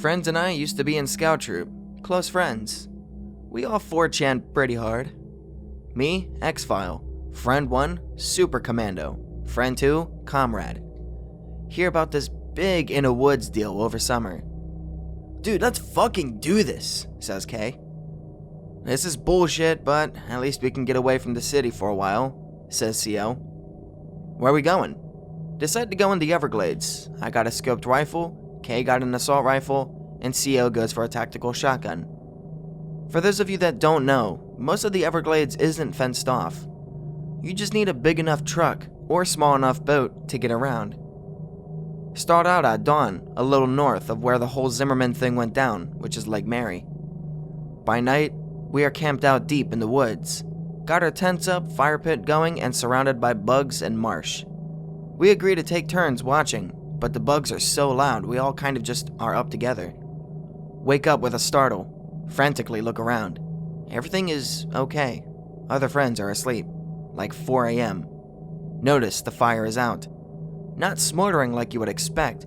friends and I used to be in scout troop, close friends. We all 4chan pretty hard. Me, X-File. Friend 1, Super Commando. Friend 2, Comrade. Hear about this big Innawoods deal over summer. Dude, let's fucking do this, says Kay. This is bullshit, but at least we can get away from the city for a while, says CO. Where are we going? Decide to go in the Everglades. I got a scoped rifle, Kay got an assault rifle, and CO goes for a tactical shotgun. For those of you that don't know, most of the Everglades isn't fenced off. You just need a big enough truck or small enough boat to get around. Start out at dawn, a little north of where the whole Zimmerman thing went down, which is Lake Mary. By night, we are camped out deep in the woods, got our tents up, fire pit going, and surrounded by bugs and marsh. We agree to take turns watching, but the bugs are so loud we all kind of just are up together. Wake up with a startle, frantically look around. Everything is okay. Other friends are asleep, like 4 a.m. Notice the fire is out. Not smoldering like you would expect,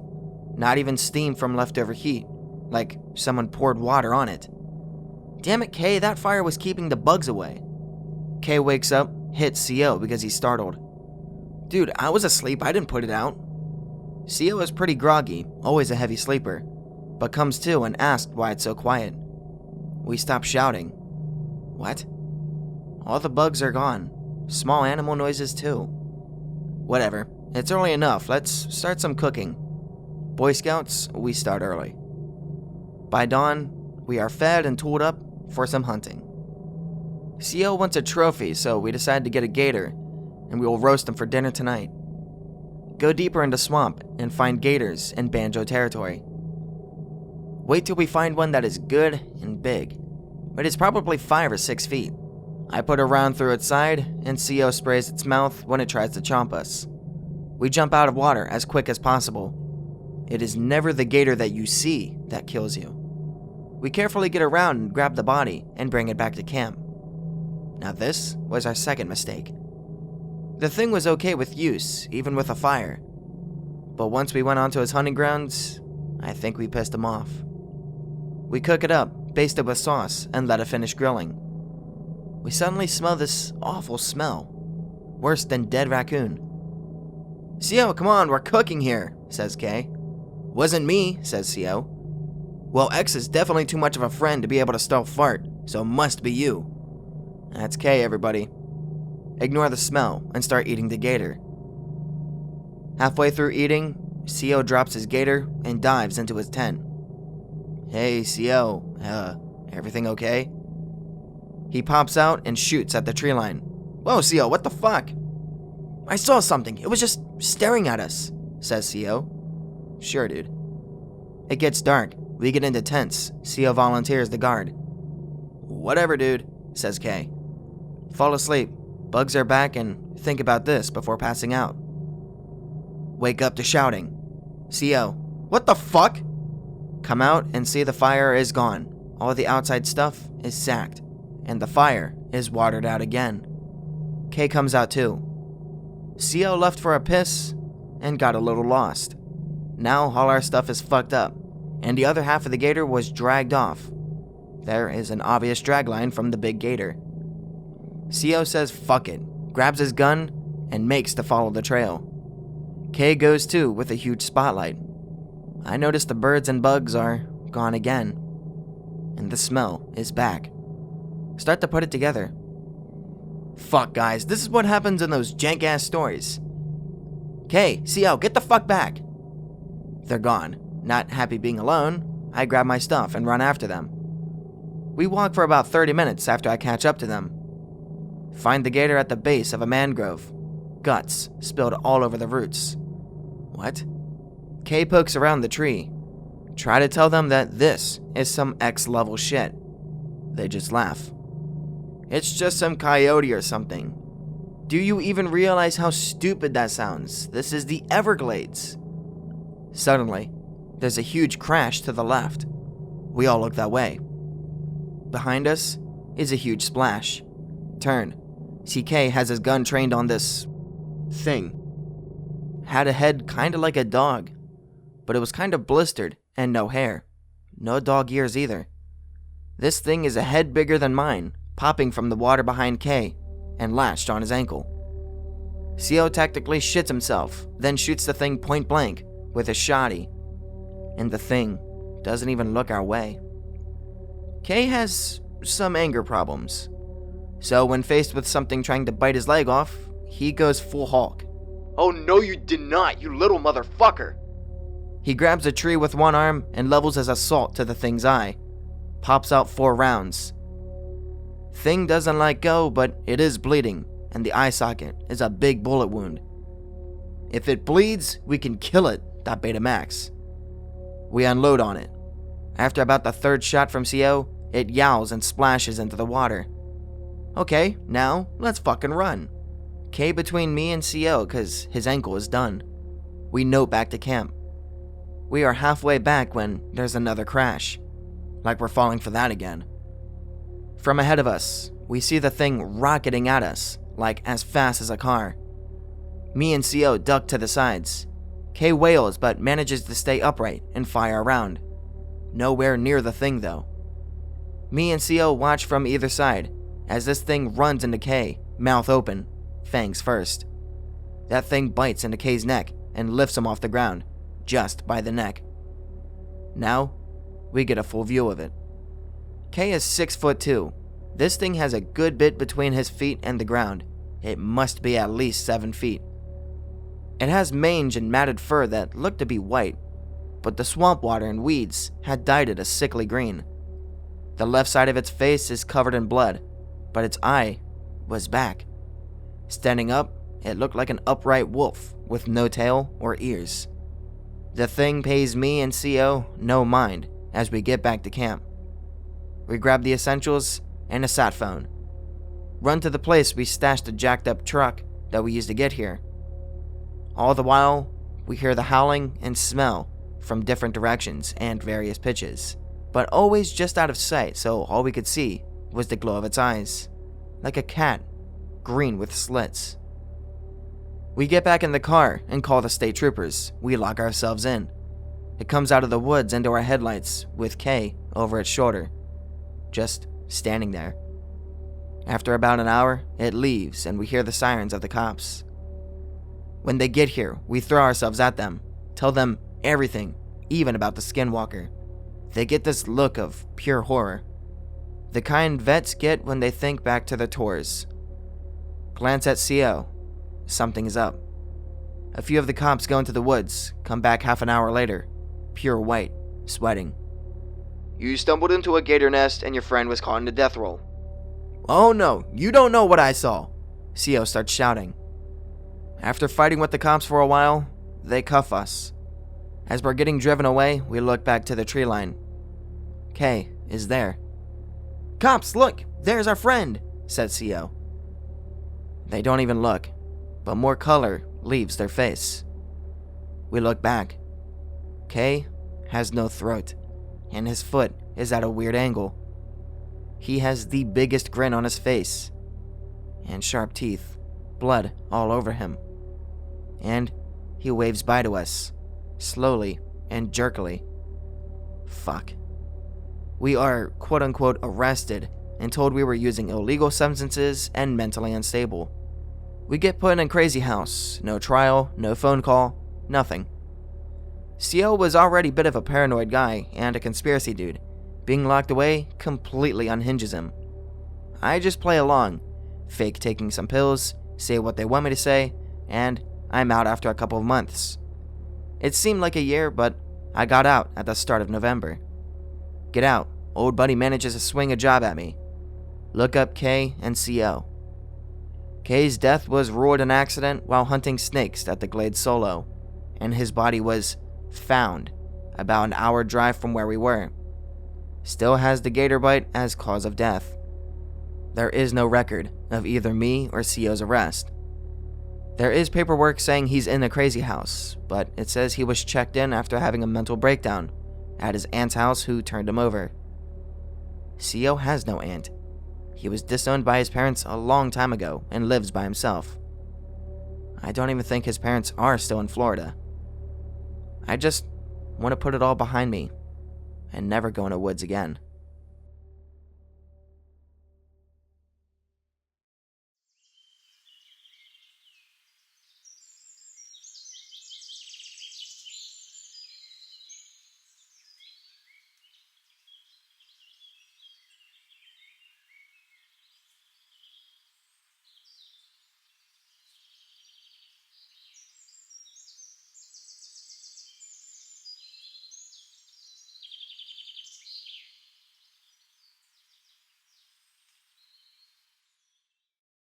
not even steam from leftover heat, like someone poured water on it. Damn it, Kay, that fire was keeping the bugs away. Kay wakes up, hits CO because he's startled. Dude, I was asleep, I didn't put it out. CO is pretty groggy, always a heavy sleeper, but comes to and asks why it's so quiet. We stop shouting. What? All the bugs are gone. Small animal noises too. Whatever, it's early enough, let's start some cooking. Boy Scouts, we start early. By dawn, we are fed and tooled up for some hunting. CO wants a trophy, so we decide to get a gator, and we will roast him for dinner tonight. Go deeper into swamp and find gators in Banjo territory. Wait till we find one that is good and big, but it's probably 5 or 6 feet. I put a round through its side, and CO sprays its mouth when it tries to chomp us. We jump out of water as quick as possible. It is never the gator that you see that kills you. We carefully get around and grab the body and bring it back to camp. Now this was our second mistake. The thing was okay with use, even with a fire. But once we went onto his hunting grounds, I think we pissed him off. We cook it up, baste it with sauce, and let it finish grilling. We suddenly smell this awful smell. Worse than dead raccoon. CO, come on, we're cooking here, says Kay. Wasn't me, says CO. Well, X is definitely too much of a friend to be able to stealth fart, so must be you. That's Kay, everybody. Ignore the smell and start eating the gator. Halfway through eating, CO drops his gator and dives into his tent. Hey, CO, everything okay? He pops out and shoots at the tree line. Whoa, CO, what the fuck? I saw something, it was just staring at us, says CO. Sure, dude. It gets dark. We get into tents. CO volunteers the guard. Whatever, dude, says Kay. Fall asleep. Bugs are back and think about this before passing out. Wake up to shouting. CO, what the fuck? Come out and see the fire is gone. All the outside stuff is sacked, and the fire is watered out again. Kay comes out too. CO left for a piss and got a little lost. Now all our stuff is fucked up, and the other half of the gator was dragged off. There is an obvious drag line from the big gator. CO says fuck it, grabs his gun, and makes to follow the trail. Kay goes too with a huge spotlight. I notice the birds and bugs are gone again, and the smell is back. Start to put it together. Fuck, guys, this is what happens in those jank-ass stories. Kay, CO, get the fuck back. They're gone. Not happy being alone, I grab my stuff and run after them. We walk for about 30 minutes after I catch up to them. Find the gator at the base of a mangrove. Guts spilled all over the roots. What? Kay pokes around the tree. Try to tell them that this is some X-level shit. They just laugh. It's just some coyote or something. Do you even realize how stupid that sounds? This is the Everglades. Suddenly, there's a huge crash to the left. We all look that way. Behind us is a huge splash. Turn. CK has his gun trained on this thing. Had a head kinda like a dog, but it was kind of blistered and no hair. no dog ears either. This thing is a head bigger than mine, popping from the water behind K and latched on his ankle. CO tactically shits himself, then shoots the thing point blank with a shotty, and the thing doesn't even look our way. K has some anger problems, so when faced with something trying to bite his leg off, he goes full Hulk. "Oh no you did not, you little motherfucker!" He grabs a tree with one arm and levels his assault to the thing's eye. Pops out 4 rounds. Thing doesn't let go, but it is bleeding, and the eye socket is a big bullet wound. If it bleeds, we can kill it, thought Betamax. We unload on it. After about the 3rd shot from CO, it yowls and splashes into the water. Okay, now let's fucking run. K between me and CO cause his ankle is done. We note back to camp. We are halfway back when there's another crash. Like we're falling for that again. From ahead of us, we see the thing rocketing at us, like as fast as a car. Me and CO duck to the sides. K wails but manages to stay upright and fire around. Nowhere near the thing though. Me and CO watch from either side as this thing runs into K, mouth open, fangs first. That thing bites into K's neck and lifts him off the ground, just by the neck. Now, we get a full view of it. K is 6'2". This thing has a good bit between his feet and the ground. It must be at least 7 feet. It has mange and matted fur that looked to be white, but the swamp water and weeds had dyed it a sickly green. The left side of its face is covered in blood, but its eye was back. Standing up, it looked like an upright wolf with no tail or ears. The thing pays me and CO no mind as we get back to camp. We grab the essentials and a sat phone. Run to the place we stashed a jacked up truck that we used to get here. All the while, we hear the howling and smell from different directions and various pitches, but always just out of sight, so all we could see was the glow of its eyes, like a cat, green with slits. We get back in the car and call the state troopers. We lock ourselves in. It comes out of the woods into our headlights with K over its shoulder, just standing there. After about an hour, it leaves and we hear the sirens of the cops. When they get here, we throw ourselves at them, tell them everything, even about the skinwalker. They get this look of pure horror, the kind vets get when they think back to their tours. Glance at CO. Something is up. A few of the cops go into the woods, come back half an hour later, pure white, sweating. "You stumbled into a gator nest and your friend was caught in a death roll." "Oh no, you don't know what I saw," CO starts shouting. After fighting with the cops for a while, they cuff us. As we're getting driven away, we look back to the tree line. K is there. "Cops, look, there's our friend," said CO. They don't even look, but more color leaves their face. We look back. K has no throat, and his foot is at a weird angle. He has the biggest grin on his face, and sharp teeth, blood all over him. And he waves bye to us, slowly and jerkily. Fuck. We are quote-unquote arrested and told we were using illegal substances and mentally unstable. We get put in crazy house, no trial, no phone call, nothing. CO was already a bit of a paranoid guy and a conspiracy dude. Being locked away completely unhinges him. I just play along, fake taking some pills, say what they want me to say, and I'm out after a couple of months. It seemed like a year, but I got out at the start of November. Get out, old buddy manages to swing a job at me. Look up K and CO. K's death was ruled an accident while hunting snakes at the Glade Solo, and his body was found about an hour drive from where we were. Still has the gator bite as cause of death. There is no record of either me or CO's arrest. There is paperwork saying he's in a crazy house, but it says he was checked in after having a mental breakdown at his aunt's house who turned him over. CO has no aunt. He was disowned by his parents a long time ago and lives by himself. I don't even think his parents are still in Florida. I just want to put it all behind me and never go in the woods again.